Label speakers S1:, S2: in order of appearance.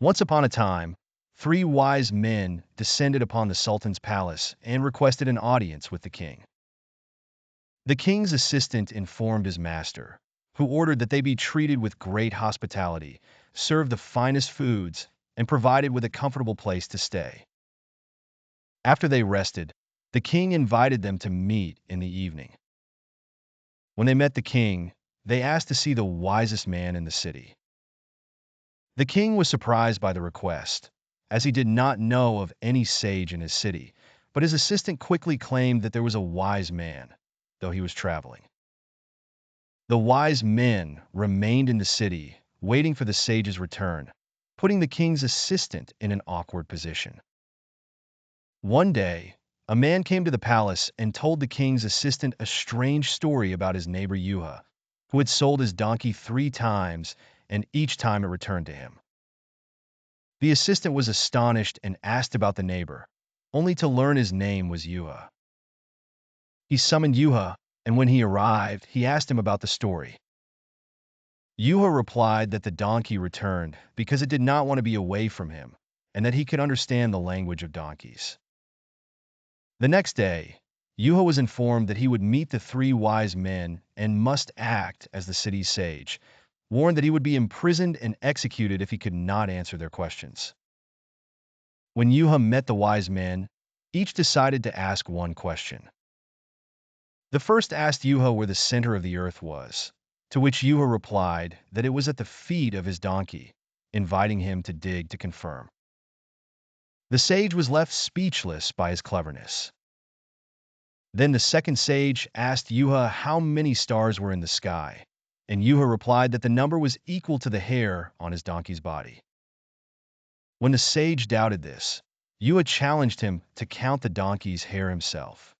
S1: Once upon a time, three wise men descended upon the Sultan's palace and requested an audience with the king. The king's assistant informed his master, who ordered that they be treated with great hospitality, served the finest foods, and provided with a comfortable place to stay. After they rested, the king invited them to meet in the evening. When they met the king, they asked to see the wisest man in the city. The king was surprised by the request, as he did not know of any sage in his city, but his assistant quickly claimed that there was a wise man, though he was traveling. The wise men remained in the city, waiting for the sage's return, putting the king's assistant in an awkward position. One day, a man came to the palace and told the king's assistant a strange story about his neighbor Juha, who had sold his donkey 3 times, and each time it returned to him. The assistant was astonished and asked about the neighbor, only to learn his name was Juha. He summoned Juha, and when he arrived, he asked him about the story. Juha replied that the donkey returned because it did not want to be away from him, and that he could understand the language of donkeys. The next day, Juha was informed that he would meet the three wise men and must act as the city's sage, warned that he would be imprisoned and executed if he could not answer their questions. When Juha met the wise men, each decided to ask one question. The first asked Juha where the center of the earth was, to which Juha replied that it was at the feet of his donkey, inviting him to dig to confirm. The sage was left speechless by his cleverness. Then the second sage asked Juha how many stars were in the sky, and Juha replied that the number was equal to the hair on his donkey's body. When the sage doubted this, Juha challenged him to count the donkey's hair himself.